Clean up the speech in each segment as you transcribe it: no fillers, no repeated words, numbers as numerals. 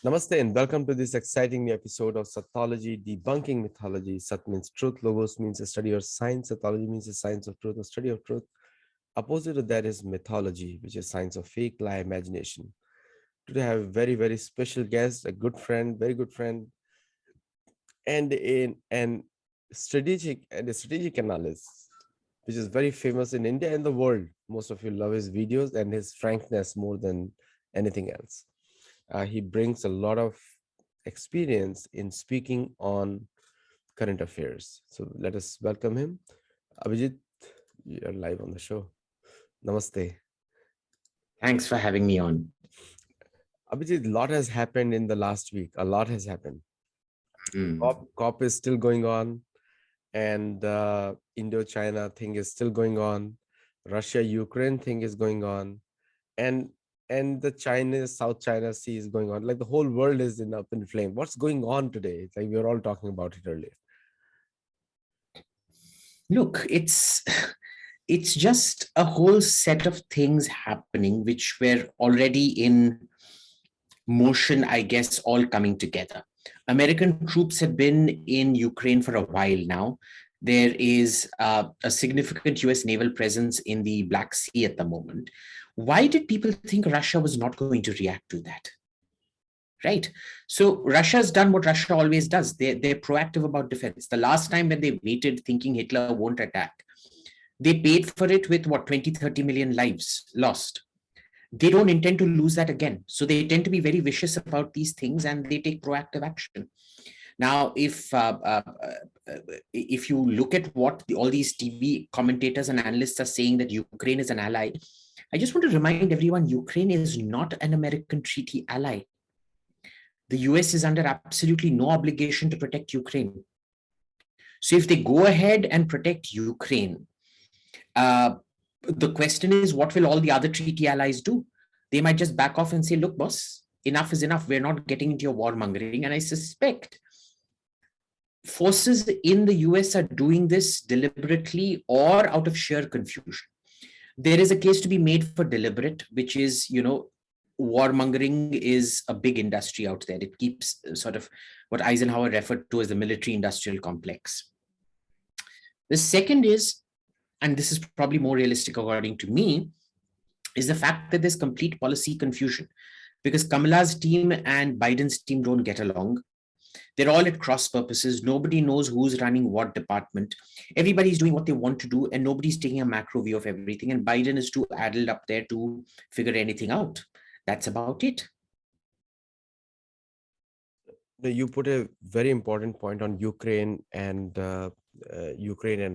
Namaste and welcome to this exciting new episode of Sattology, debunking mythology. Sat means truth, logos means a study of science, Sattology means the science of truth, a study of truth. Opposite of that is mythology, which is science of fake, lie, imagination. Today I have a very special guest, a good friend, very good friend, and a strategic analyst, which is very famous in India and the world. Most of you love his videos and his frankness more than anything else. He brings a lot of experience in speaking on current affairs. So let us welcome him. Abhijit, you're live on the show. Namaste. Thanks for having me on. Abhijit, a lot has happened in the last week. A lot has happened. Mm. COP is still going on, and Indo-China thing is still going on. Russia-Ukraine thing is going on, and the South China Sea is going on. Like the whole world is up in flame. What's going on today? It's like we were all talking about it earlier. Look, it's just a whole set of things happening which were already in motion, I guess, all coming together. American troops have been in Ukraine for a while now. There is a significant US naval presence in the Black Sea at the moment. Why did people think Russia was not going to react to that? Right. So Russia's done what Russia always does. They're proactive about defense. The last time when they waited thinking Hitler won't attack, they paid for it with what, 20, 30 million lives lost. They don't intend to lose that again. So they tend to be very vicious about these things and they take proactive action. Now, if you look at what all these TV commentators and analysts are saying that Ukraine is an ally, I just want to remind everyone, Ukraine is not an American treaty ally. The US is under absolutely no obligation to protect Ukraine. So if they go ahead and protect Ukraine, the question is, what will all the other treaty allies do? They might just back off and say, look, boss, enough is enough. We're not getting into your warmongering. And I suspect forces in the US are doing this deliberately or out of sheer confusion. There is a case to be made for deliberate, which is, warmongering is a big industry out there. It keeps sort of what Eisenhower referred to as the military industrial complex. The second is, and this is probably more realistic according to me, is the fact that there's complete policy confusion because Kamala's team and Biden's team don't get along. They're all at cross purposes. Nobody knows who's running what department. Everybody's doing what they want to do and nobody's taking a macro view of everything. And Biden is too addled up there to figure anything out. That's about it. You put a very important point on Ukraine and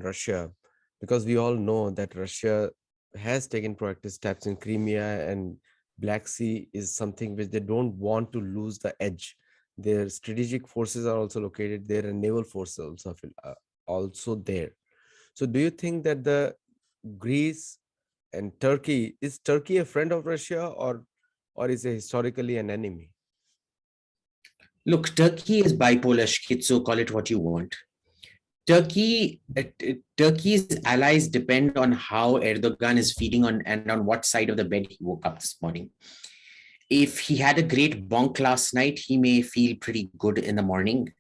Russia, because we all know that Russia has taken proactive steps in Crimea, and Black Sea is something which they don't want to lose the edge. Their strategic forces are also located there, and naval forces also there. So do you think that the Greece and Turkey, is Turkey a friend of Russia, or is it historically an enemy? Look, Turkey is bipolar, schizo, call it what you want. Turkey's allies depend on how Erdogan is feeding on and on what side of the bed he woke up this morning. If he had a great bonk last night, he may feel pretty good in the morning.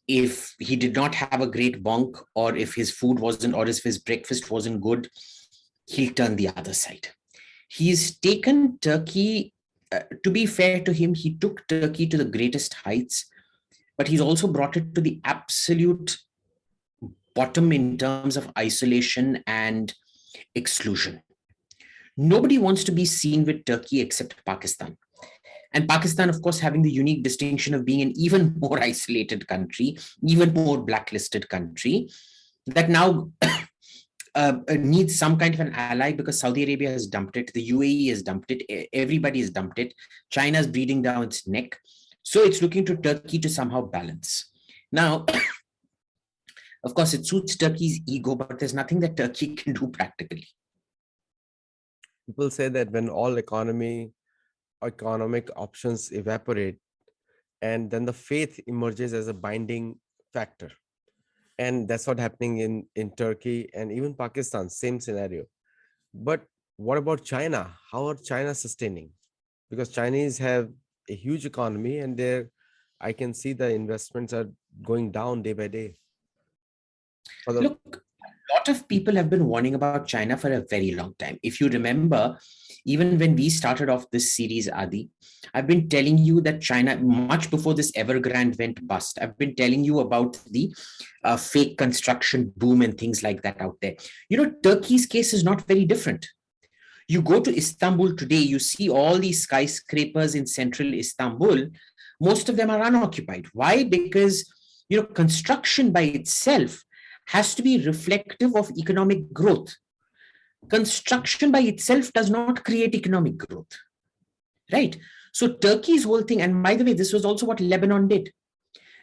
If he did not have a great bonk, or if his food wasn't, or if his breakfast wasn't good, he'll turn the other side. He's taken Turkey, to be fair to him, he took Turkey to the greatest heights, but he's also brought it to the absolute bottom in terms of isolation and exclusion. Nobody wants to be seen with Turkey except Pakistan. And Pakistan, of course, having the unique distinction of being an even more isolated country, even more blacklisted country, that now needs some kind of an ally because Saudi Arabia has dumped it, the UAE has dumped it, everybody has dumped it, China's breathing down its neck. So it's looking to Turkey to somehow balance. Now, of course, it suits Turkey's ego, but there's nothing that Turkey can do practically. People say that when all economic options evaporate, and then the faith emerges as a binding factor. And that's what's happening in Turkey and even Pakistan, same scenario. But what about China? How are China sustaining? Because Chinese have a huge economy, and there I can see the investments are going down day by day. For the Look, a lot of people have been warning about China for a very long time. If you remember, even when we started off this series, Adi, I've been telling you that China, much before this Evergrande went bust, I've been telling you about the fake construction boom and things like that out there. Turkey's case is not very different. You go to Istanbul today, you see all these skyscrapers in central Istanbul. Most of them are unoccupied. Why? Because construction by itself has to be reflective of economic growth. Construction by itself does not create economic growth, right? So Turkey's whole thing, and by the way, this was also what Lebanon did.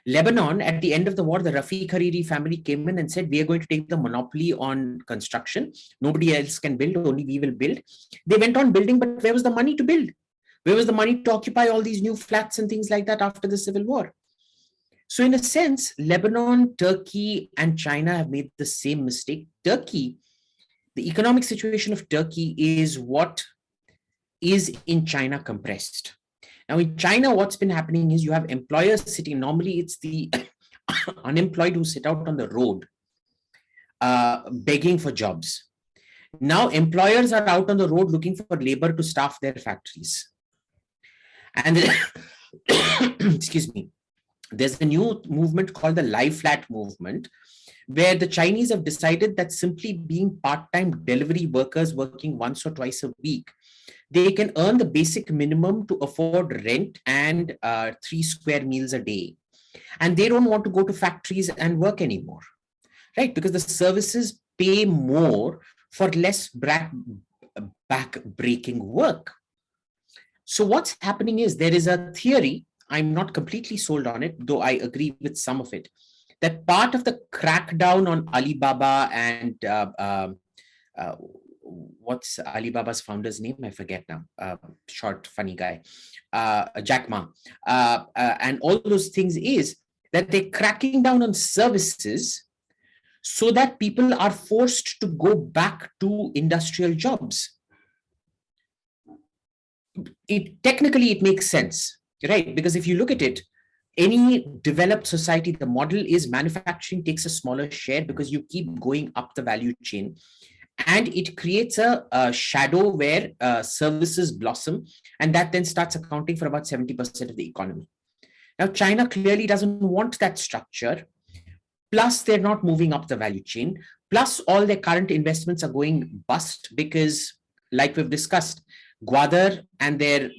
Lebanon, at the end of the war, the Rafiq Hariri family came in and said, we are going to take the monopoly on construction. Nobody else can build, only we will build. They went on building, but where was the money to build? Where was the money to occupy all these new flats and things like that after the civil war? So in a sense, Lebanon, Turkey, and China have made the same mistake. Turkey, the economic situation of Turkey is what is in China compressed. Now, in China, what's been happening is you have employers sitting. Normally, it's the unemployed who sit out on the road begging for jobs. Now, employers are out on the road looking for labor to staff their factories. And excuse me, there's a new movement called the Lie Flat movement, where the Chinese have decided that simply being part-time delivery workers working once or twice a week, they can earn the basic minimum to afford rent and 3 square meals a day. And they don't want to go to factories and work anymore, right? Because the services pay more for less back-breaking work. So what's happening is there is a theory, I'm not completely sold on it, though I agree with some of it, that part of the crackdown on Alibaba and what's Alibaba's founder's name? I forget now. Short, funny guy, Jack Ma, and all those things is that they're cracking down on services so that people are forced to go back to industrial jobs. Technically, it makes sense, right? Because if you look at it, any developed society, the model is manufacturing takes a smaller share because you keep going up the value chain. And it creates a shadow where services blossom, and that then starts accounting for about 70% of the economy. Now, China clearly doesn't want that structure. Plus, they're not moving up the value chain. Plus, all their current investments are going bust because, like we've discussed, Gwadar and their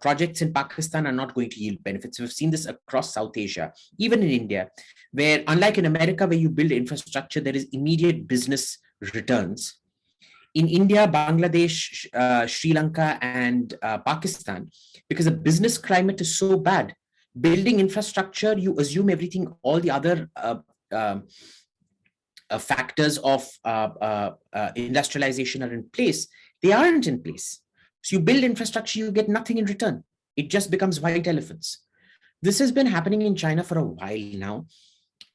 projects in Pakistan are not going to yield benefits. We've seen this across South Asia, even in India, where unlike in America, where you build infrastructure, there is immediate business returns. In India, Bangladesh, Sri Lanka, and Pakistan, because the business climate is so bad, building infrastructure, you assume everything, all the other factors of industrialization are in place. They aren't in place. So you build infrastructure, you get nothing in return. It just becomes white elephants. This has been happening in China for a while now.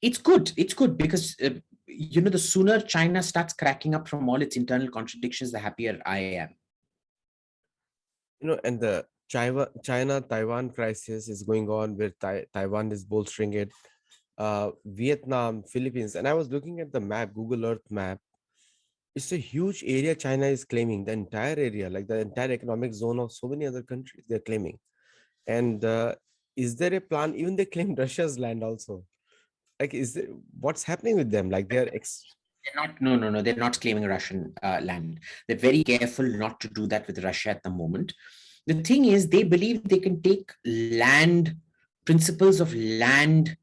It's good. It's good because, the sooner China starts cracking up from all its internal contradictions, the happier I am. And the China-Taiwan crisis is going on, where Taiwan is bolstering it. Vietnam, Philippines, and I was looking at the map, Google Earth map. It's a huge area China is claiming, the entire area, like the entire economic zone of so many other countries they're claiming. And is there a plan? Even they claim Russia's land also. Like, what's happening with them? Like they're No, they're not claiming Russian land. They're very careful not to do that with Russia at the moment. The thing is, they believe they can take principles of land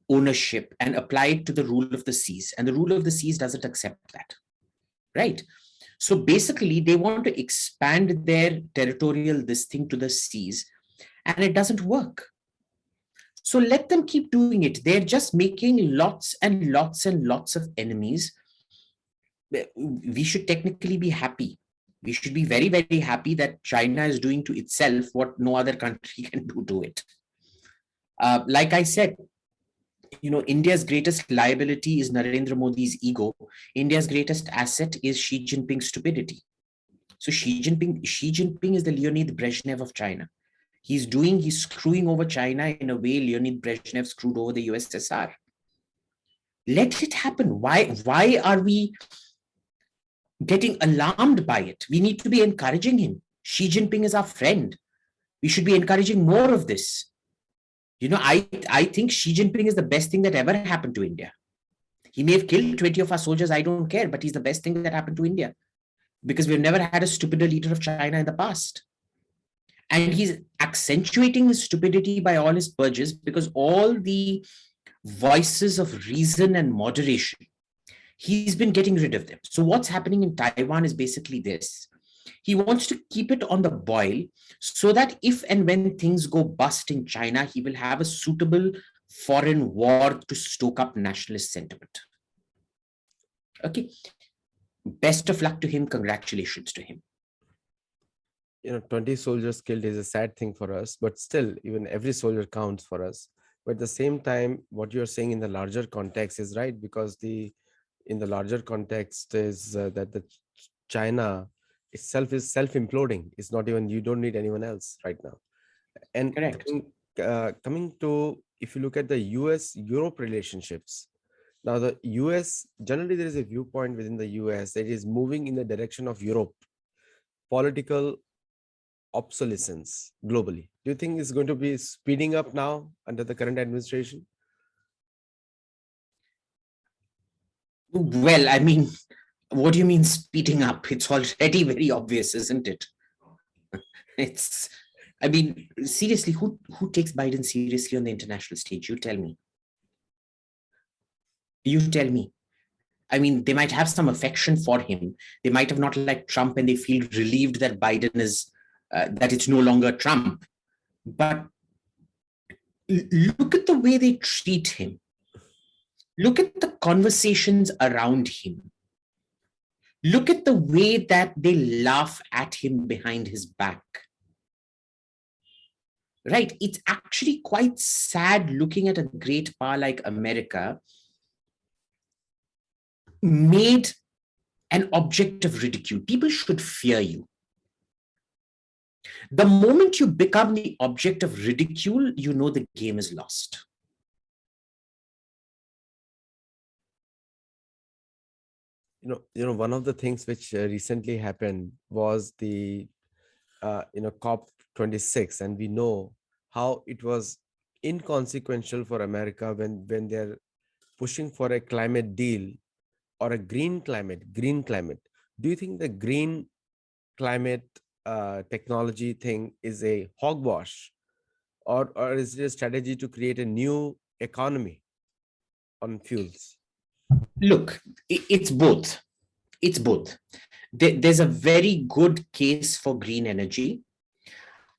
ownership and apply it to the rule of the seas. And the rule of the seas doesn't accept that, right? So basically, they want to expand their territorial this thing to the seas, and it doesn't work. So let them keep doing it. They're just making lots and lots and lots of enemies. We should technically be happy. We should be very, very happy that China is doing to itself what no other country can do to it. Like I said, India's greatest liability is Narendra Modi's ego. India's greatest asset is Xi Jinping's stupidity. So Xi Jinping is the Leonid Brezhnev of China. He's screwing over China in a way Leonid Brezhnev screwed over the USSR. Let it happen. Why are we getting alarmed by it? We need to be encouraging him. Xi Jinping is our friend. We should be encouraging more of this. I think Xi Jinping is the best thing that ever happened to India. He may have killed 20 of our soldiers, I don't care, but he's the best thing that happened to India, because we've never had a stupider leader of China in the past. And he's accentuating his stupidity by all his purges, because all the voices of reason and moderation, he's been getting rid of them. So what's happening in Taiwan is basically this. He wants to keep it on the boil so that if and when things go bust in China, he will have a suitable foreign war to stoke up nationalist sentiment. Okay. Best of luck to him. Congratulations to him. 20 soldiers killed is a sad thing for us, but still, even every soldier counts for us. But at the same time, what you're saying in the larger context is right, because in the larger context is that the China itself is self-imploding. It's not even, you don't need anyone else right now. And Correct. coming to, if you look at the US-Europe relationships, now the US, generally there is a viewpoint within the US that is moving in the direction of Europe, political obsolescence globally. Do you think it's going to be speeding up now under the current administration? Well, I mean, what do you mean speeding up? It's already very obvious, isn't it? I mean, seriously, who takes Biden seriously on the international stage? You tell me. You tell me. I mean, they might have some affection for him. They might have not liked Trump and they feel relieved that Biden is, that it's no longer Trump. But look at the way they treat him. Look at the conversations around him. Look at the way that they laugh at him behind his back. Right? It's actually quite sad looking at a great power like America made an object of ridicule. People should fear you. The moment you become the object of ridicule, you know the game is lost. One of the things which recently happened was the COP26, and we know how it was inconsequential for America when they're pushing for a climate deal or a green climate. Do you think the green climate technology thing is a hogwash, or is it a strategy to create a new economy on fuels? Look, it's both. It's both. There's a very good case for green energy.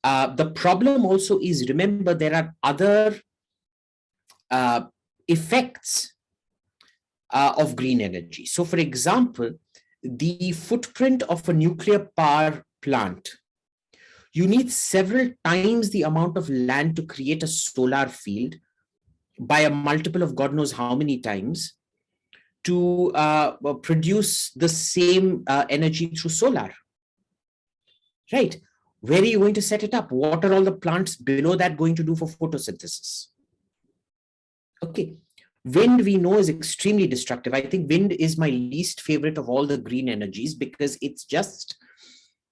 The problem also is, remember, there are other effects of green energy. So, for example, the footprint of a nuclear power plant, you need several times the amount of land to create a solar field by a multiple of God knows how many times to produce the same energy through solar. Right? Where are you going to set it up? What are all the plants below that going to do for photosynthesis? Okay. Wind, we know, is extremely destructive. I think wind is my least favorite of all the green energies because it's just,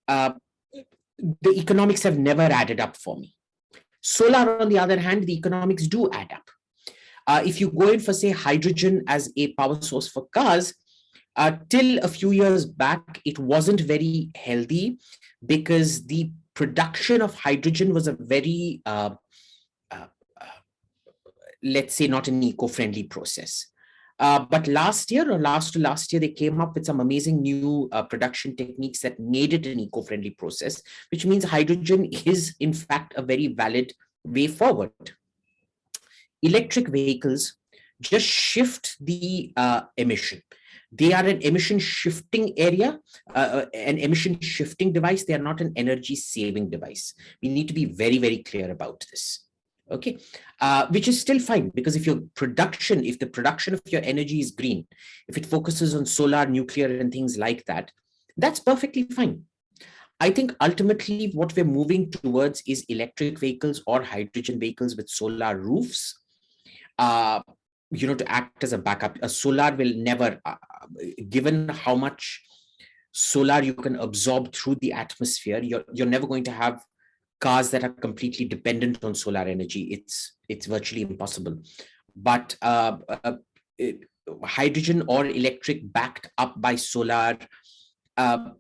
the economics have never added up for me. Solar, on the other hand, the economics do add up. If you go in for, say, hydrogen as a power source for cars, till a few years back, it wasn't very healthy because the production of hydrogen was a very, let's say, not an eco-friendly process. But last year, they came up with some amazing new production techniques that made it an eco-friendly process, which means hydrogen is, in fact, a very valid way forward. Electric vehicles just shift the emission. They are an emission shifting area, an emission shifting device. They are not an energy saving device. We need to be very, very clear about this. Okay, which is still fine, because if the production of your energy is green, if it focuses on solar, nuclear, and things like that, that's perfectly fine. I think ultimately what we're moving towards is electric vehicles or hydrogen vehicles with solar roofs. Uh, to act as a backup. A solar will never, given how much solar you can absorb through the atmosphere, you're never going to have cars that are completely dependent on solar energy. It's virtually impossible. But hydrogen or electric backed up by solar, uh,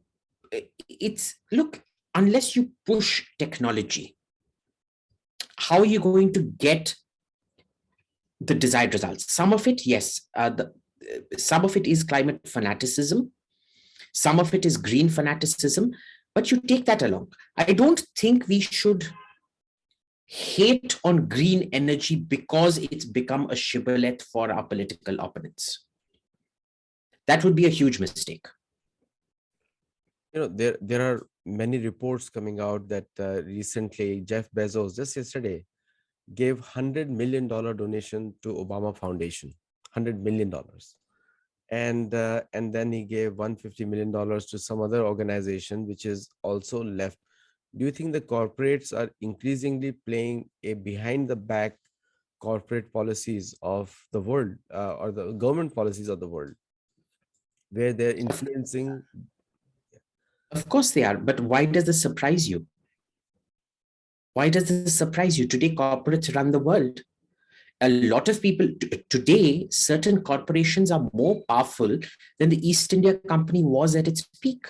it's look, unless you push technology, how are you going to get the desired results? Some of it, yes, some of it is climate fanaticism, some of it is green fanaticism, but you take that along. I don't think we should hate on green energy because it's become a shibboleth for our political opponents. That would be a huge mistake. There are many reports coming out that recently Jeff Bezos, just yesterday, gave $100 million donation to Obama Foundation, $100 million, and then he gave $150 million to some other organization which is also left. Do you think the corporates are increasingly playing a behind the back corporate policies of the world, or the government policies of the world, where they're influencing? Of course they are, but why does this surprise you? Why does this surprise you? Today, corporates run the world. A lot of people today, certain corporations are more powerful than the East India Company was at its peak.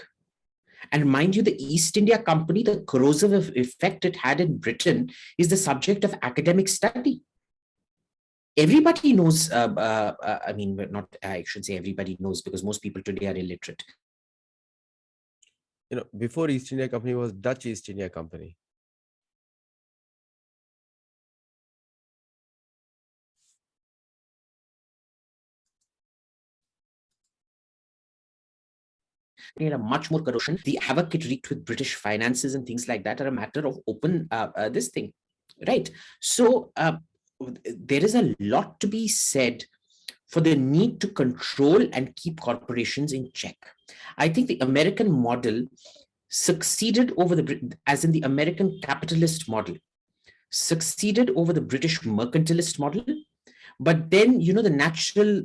And mind you, the East India Company, the corrosive effect it had in Britain is the subject of academic study. Everybody knows, I mean, not, I should say everybody knows, because most people today are illiterate. Before East India Company was Dutch East India Company. A much more corrosion. The havoc it wreaked with British finances and things like that are a matter of open this thing, right? So there is a lot to be said for the need to control and keep corporations in check. I think the American model succeeded over as in the American capitalist model succeeded over the British mercantilist model. But then, the natural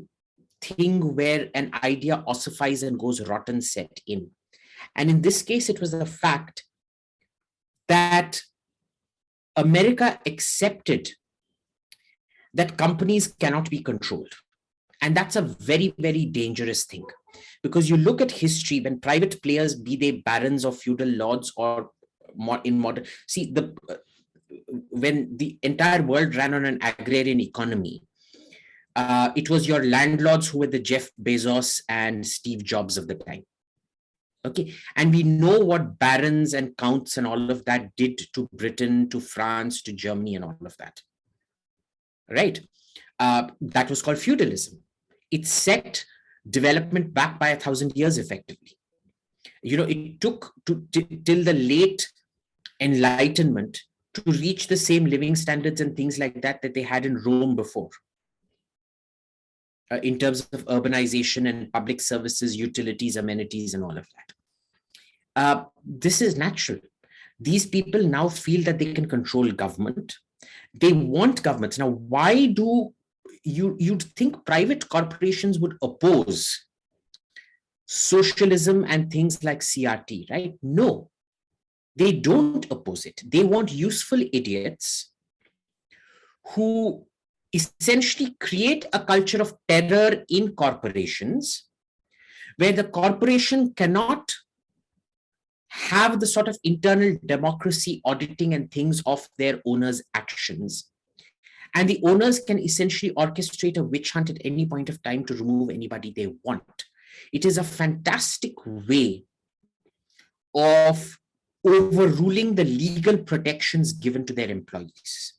thing where an idea ossifies and goes rotten set in. And in this case, it was the fact that America accepted that companies cannot be controlled. And that's a very, very dangerous thing. Because you look at history, when private players, be they barons or feudal lords or in modern, see, when the entire world ran on an agrarian economy, it was your landlords who were the Jeff Bezos and Steve Jobs of the time. Okay, and we know what barons and counts and all of that did to Britain, to France, to Germany, and all of that. Right? That was called feudalism. It set development back by 1,000 years effectively. It took till the late Enlightenment to reach the same living standards and things like that they had in Rome before. In terms of urbanization and public services, utilities, amenities, and all of that. This is natural. These people now feel that they can control government. They want governments. Now, why do you'd think private corporations would oppose socialism and things like CRT, right? No, they don't oppose it. They want useful idiots who essentially create a culture of terror in corporations where the corporation cannot have the sort of internal democracy auditing and things of their owners' actions. And the owners can essentially orchestrate a witch hunt at any point of time to remove anybody they want. It is a fantastic way of overruling the legal protections given to their employees.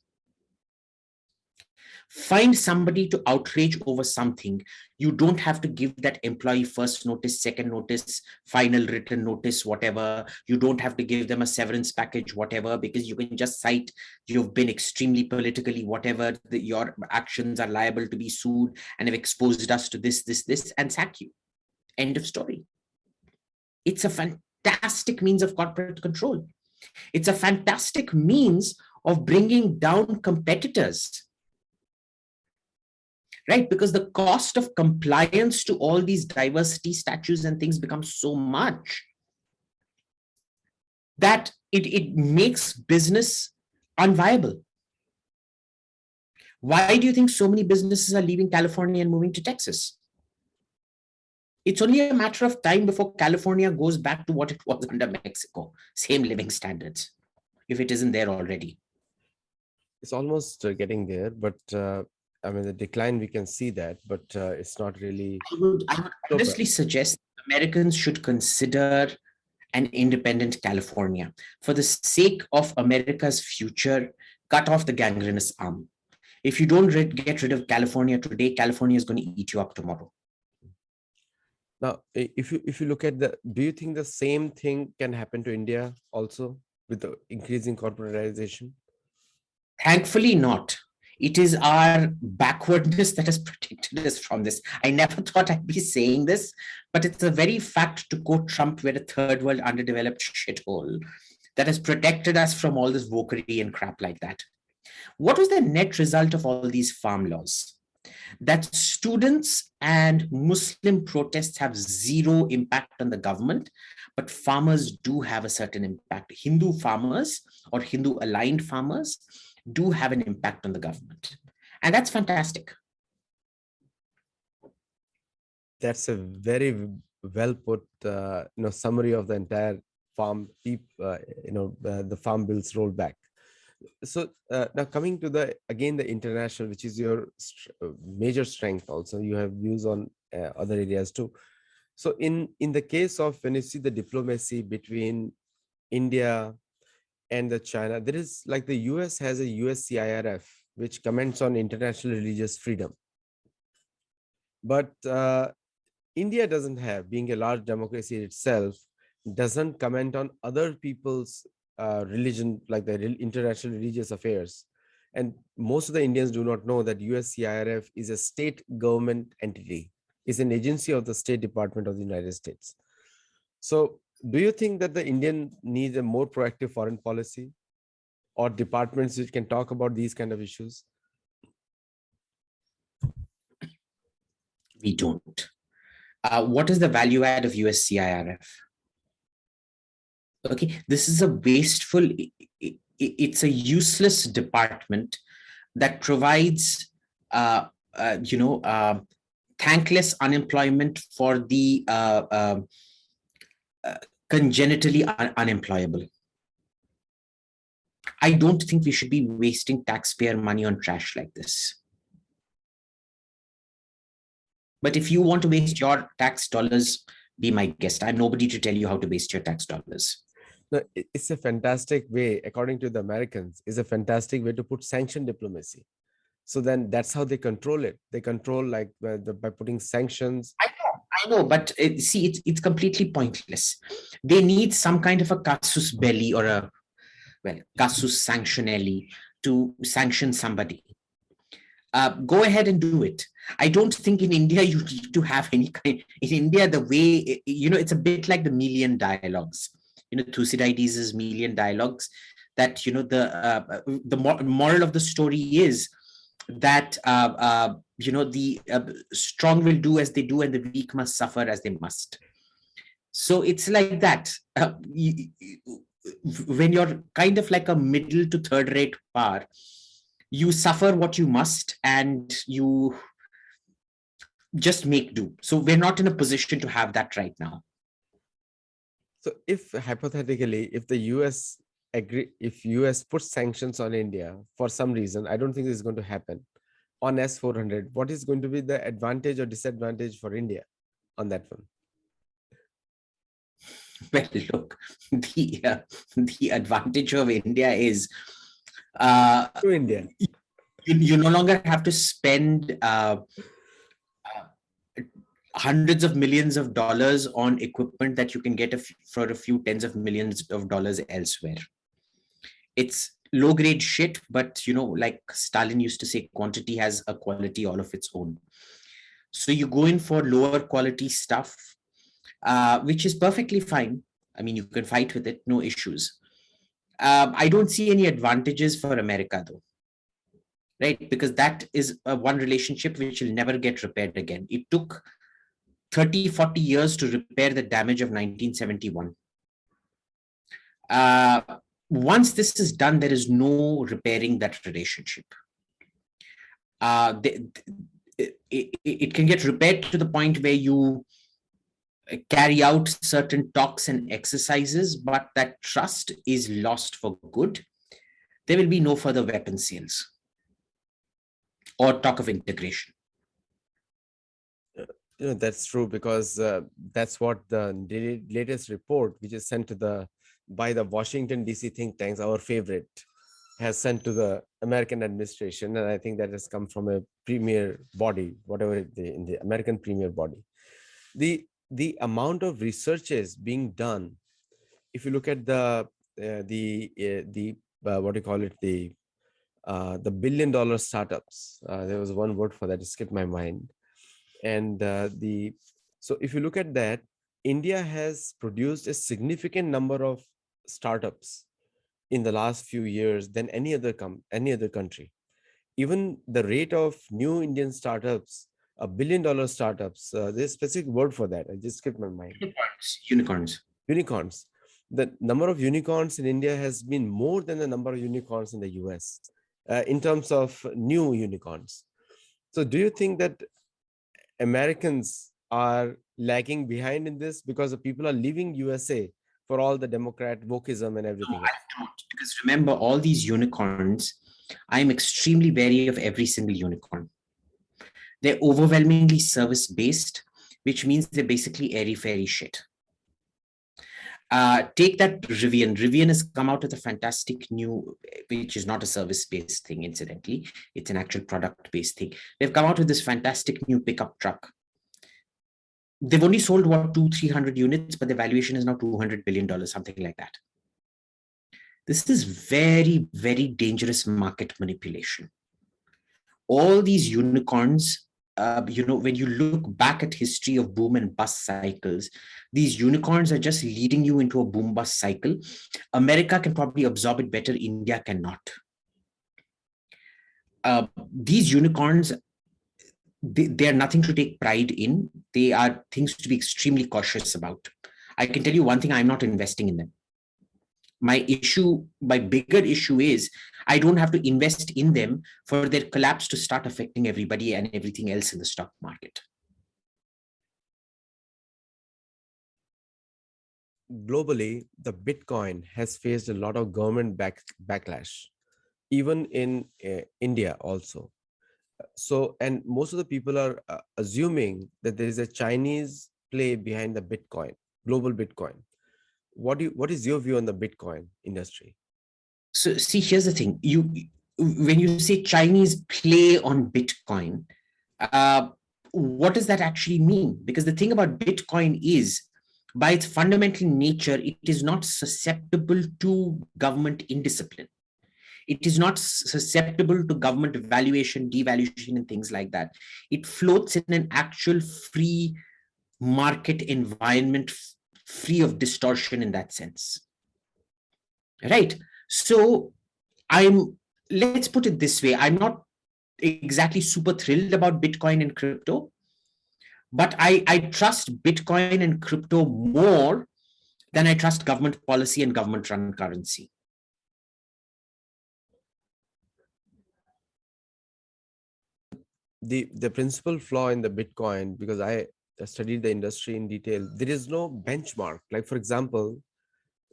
Find somebody to outrage over something. You don't have to give that employee first notice, second notice, final written notice, whatever. You don't have to give them a severance package, whatever, because you can just cite you've been extremely politically, whatever, your actions are liable to be sued and have exposed us to this, and sack you. End of story. It's a fantastic means of corporate control. It's a fantastic means of bringing down competitors, right? Because the cost of compliance to all these diversity statutes and things becomes so much that it makes business unviable. Why do you think so many businesses are leaving California and moving to Texas? It's only a matter of time before California goes back to what it was under Mexico, same living standards, if it isn't there already. It's almost getting there, but I mean, the decline, we can see that, but it's not really I would so bad. honestly suggest Americans should consider an independent California. For the sake of America's future, cut off the gangrenous arm. If you don't get rid of California today, California is going to eat you up tomorrow. Now, if you look at do you think the same thing can happen to India also with the increasing corporatization? Thankfully not. It is our backwardness that has protected us from this. I never thought I'd be saying this, but it's a very fact, to quote Trump, we're a third world underdeveloped shithole that has protected us from all this wokery and crap like that. What was the net result of all these farm laws? That students and Muslim protests have zero impact on the government, but farmers do have a certain impact. Hindu farmers or Hindu aligned farmers do have an impact on the government. And that's fantastic. That's a very well put summary of the entire farm the farm bills rollback. So now coming to the international, which is your major strength. Also, you have views on other areas too. So in the case of when you see the diplomacy between India and the China, there is like the US has a USCIRF, which comments on international religious freedom. But India doesn't have, being a large democracy itself, doesn't comment on other people's religion, like the international religious affairs. And most of the Indians do not know that USCIRF is a state government entity, is an agency of the State Department of the United States. So do you think that the Indian needs a more proactive foreign policy or departments which can talk about these kind of issues? We don't. What is the value add of USCIRF? Okay, this is a wasteful, it's a useless department that provides, thankless unemployment for the congenitally unemployable. I don't think we should be wasting taxpayer money on trash like this. But if you want to waste your tax dollars, be my guest. I'm nobody to tell you how to waste your tax dollars. No, it's a fantastic way, according to the Americans, is a fantastic way to put sanction diplomacy. So then that's how they control it. They control by putting sanctions. I know, but see, it's completely pointless. They need some kind of a casus belli or a, casus sanctionelli to sanction somebody. Go ahead and do it. I don't think in India you need to have any kind. In India, the way, it's a bit like the Melian dialogues. Thucydides' Melian dialogues. That the moral of the story is that the strong will do as they do, and the weak must suffer as they must. So it's like that. When you're kind of like a middle to third-rate power, you suffer what you must and you just make do. So we're not in a position to have that right now. So if hypothetically, if the US if US puts sanctions on India for some reason, I don't think this is going to happen, on S-400, what is going to be the advantage or disadvantage for India on that one? Well, look, the advantage of India is to India. You no longer have to spend hundreds of millions of dollars on equipment that you can get for a few tens of millions of dollars elsewhere. It's low grade shit, but like Stalin used to say, quantity has a quality all of its own. So you go in for lower quality stuff, which is perfectly fine. I mean, you can fight with it, no issues. I don't see any advantages for America though, right? Because that is one relationship which will never get repaired again. It took 30, 40 years to repair the damage of 1971. Uh, Once this is done, there is no repairing that relationship. It can get repaired to the point where you carry out certain talks and exercises, but that trust is lost for good. There will be no further weapon sales or talk of integration. That's true, because that's what the latest report, which is sent to by the Washington DC think tanks, our favorite, has sent to the American administration, and I think that has come from a premier body, whatever in the American premier body. The amount of researches being done, if you look at the what do you call it, the billion-dollar startups. There was one word for that, it skipped my mind. And so if you look at that, India has produced a significant number of startups in the last few years than any other country. Even the rate of new Indian startups, $1 billion startups, there's a specific word for that. I just skipped my mind. Unicorns. Unicorns. The number of unicorns in India has been more than the number of unicorns in the US in terms of new unicorns. So do you think that Americans are lagging behind in this because the people are leaving USA for all the Democrat wokeism and everything? No, I don't. Because remember, all these unicorns, I'm extremely wary of every single unicorn. They're overwhelmingly service-based, which means they're basically airy-fairy shit. Take that Rivian. Rivian has come out with a fantastic new, which is not a service-based thing, incidentally. It's an actual product-based thing. They've come out with this fantastic new pickup truck. They've only sold, what, 200-300 units, but the valuation is now $200 billion, something like that. This is very, very dangerous market manipulation. All these unicorns, when you look back at history of boom and bust cycles, these unicorns are just leading you into a boom bust cycle. America can probably absorb it better. India cannot. These unicorns, they are nothing to take pride in. They are things to be extremely cautious about. I can tell you one thing, I'm not investing in them. My bigger issue is I don't have to invest in them for their collapse to start affecting everybody and everything else in the stock market. Globally, the Bitcoin has faced a lot of government backlash, even in India also. So, and most of the people are assuming that there is a Chinese play behind the Bitcoin, global Bitcoin. What is your view on the Bitcoin industry? So see, here's the thing. When you say Chinese play on Bitcoin, what does that actually mean? Because the thing about Bitcoin is, by its fundamental nature, it is not susceptible to government indiscipline. It is not susceptible to government valuation, devaluation, and things like that. It floats in an actual free market environment, free of distortion in that sense. Right? So let's put it this way. I'm not exactly super thrilled about Bitcoin and crypto, but I trust Bitcoin and crypto more than I trust government policy and government run currency. The principal flaw in the Bitcoin, because I studied the industry in detail, there is no benchmark. Like, for example,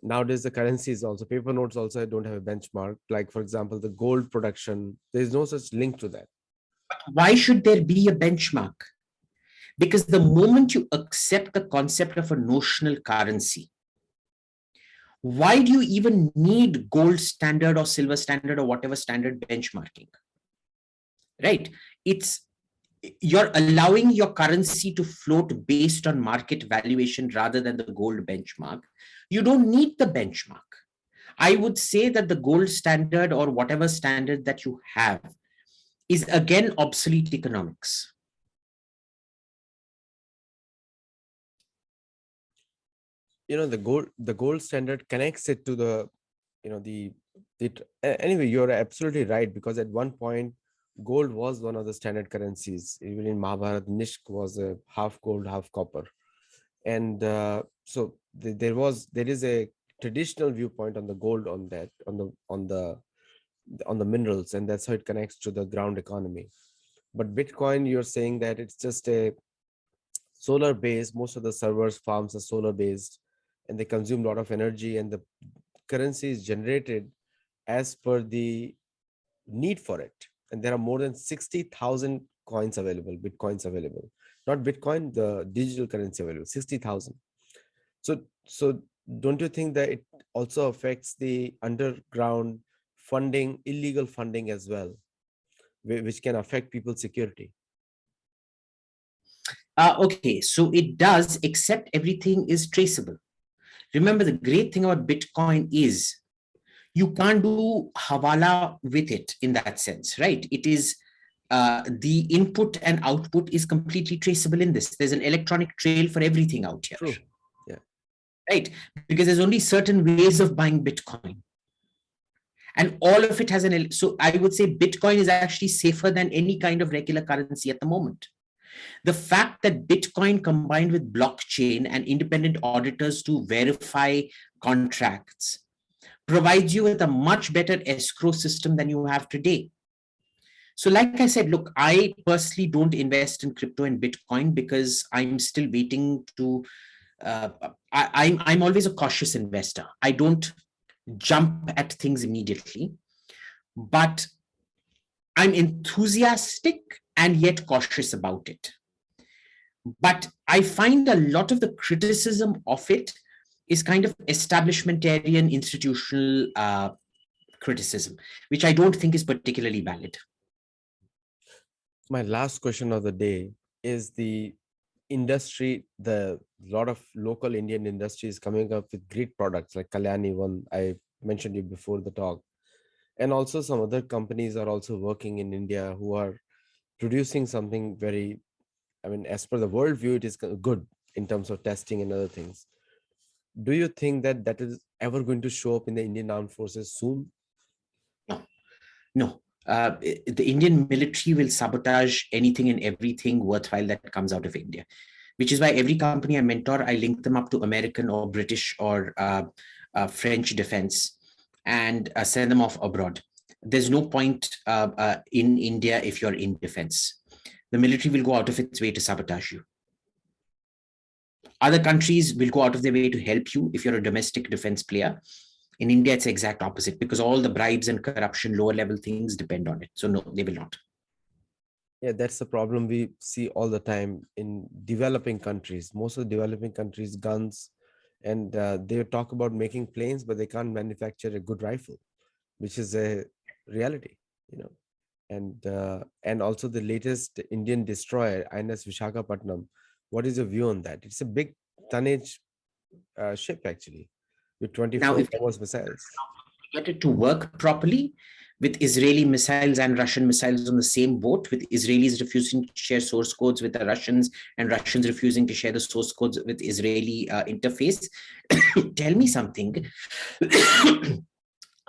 nowadays the currencies also, paper notes also don't have a benchmark. Like, for example, the gold production, there is no such link to that. Why should there be a benchmark? Because the moment you accept the concept of a notional currency, why do you even need gold standard or silver standard or whatever standard benchmarking? Right? You're allowing your currency to float based on market valuation rather than the gold benchmark. You don't need the benchmark. I would say that the gold standard or whatever standard that you have is again obsolete economics. The gold standard connects it to the you know anyway, you're absolutely right, because at one point gold was one of the standard currencies. Even in Mahabharat, Nishk was a half gold half copper. And so there is a traditional viewpoint on the gold, on that, on the minerals, and that's how it connects to the ground economy. But Bitcoin, you're saying that it's just a solar based. Most of the servers farms are solar based, and they consume a lot of energy, and the currency is generated as per the need for it. And there are more than 60,000 coins available, bitcoins available, not Bitcoin, the digital currency available, 60,000. So don't you think that it also affects the underground funding, illegal funding as well, which can affect people's security? Okay, so it does, except everything is traceable. Remember, the great thing about Bitcoin is you can't do Hawala with it in that sense, right? It is the input and output is completely traceable in this. There's an electronic trail for everything out here, True. Yeah. right? Because there's only certain ways of buying Bitcoin. And all of it has so I would say Bitcoin is actually safer than any kind of regular currency at the moment. The fact that Bitcoin combined with blockchain and independent auditors to verify contracts provides you with a much better escrow system than you have today. So, like I said, look, I personally don't invest in crypto and Bitcoin because I'm still waiting to. I'm always a cautious investor. I don't jump at things immediately, but I'm enthusiastic and yet cautious about it. But I find a lot of the criticism of it is kind of establishmentarian institutional criticism, which I don't think is particularly valid. My last question of the day is the industry. The lot of local Indian industries coming up with great products like Kalyani, one I mentioned you before the talk, and also some other companies are also working in India who are producing something very, I mean, as per the worldview, it is good in terms of testing and other things. Do you think that that is ever going to show up in the Indian armed forces soon? No, no. The Indian military will sabotage anything and everything worthwhile that comes out of India, which is why every company I mentor, I link them up to American or British or French defense and send them off abroad. There's no point in India if you're in defense. The military will go out of its way to sabotage you. Other countries will go out of their way to help you if you're a domestic defense player. In India, it's the exact opposite because all the bribes and corruption, lower level things depend on it. So no, they will not. Yeah, that's the problem we see all the time in developing countries. Most of the developing countries, guns, and they talk about making planes, but they can't manufacture a good rifle, which is a reality, you know. And also the latest Indian destroyer, INS Vishakhapatnam. What is your view on that? It's a big tonnage ship actually, with Now, 24 if BrahMos missiles. you get it to work properly with Israeli missiles and Russian missiles on the same boat, with Israelis refusing to share source codes with the Russians and Russians refusing to share the source codes with Israeli interface, tell me something.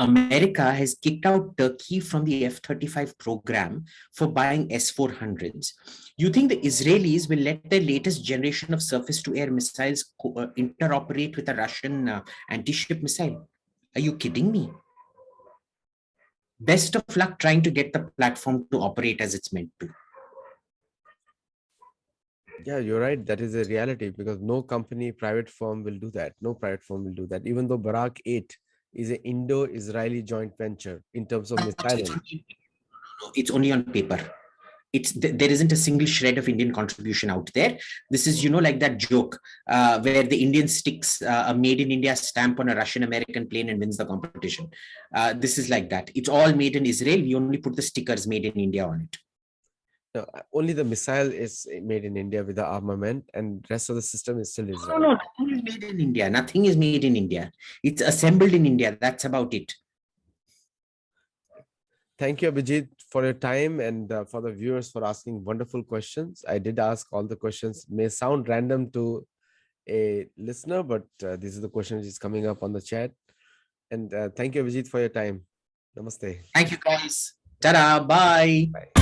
America has kicked out Turkey from the F-35 program for buying S-400s. You think the Israelis will let their latest generation of surface-to-air missiles interoperate with a Russian anti-ship missile? Are you kidding me? Best of luck trying to get the platform to operate as it's meant to. Yeah, you're right. That is a reality because no company, private firm will do that. No private firm will do that. Even though Barak 8 is an Indo-Israeli joint venture in terms of missiling. It's only on paper. There isn't a single shred of Indian contribution out there. This is, like that joke where the Indian sticks a made in India stamp on a Russian American plane and wins the competition. This is like that. It's all made in Israel. We only put the stickers made in India on it. No, only the missile is made in India with the armament, and rest of the system is still Israel. No, nothing is made in India. Nothing is made in India. It's assembled in India. That's about it. Thank you, Abhijit, for your time, and for the viewers for asking wonderful questions. I did ask all the questions. May sound random to a listener, but this is the question which is coming up on the chat. And thank you, Abhijit, for your time. Namaste. Thank you, guys. Ta-da. Bye. Bye.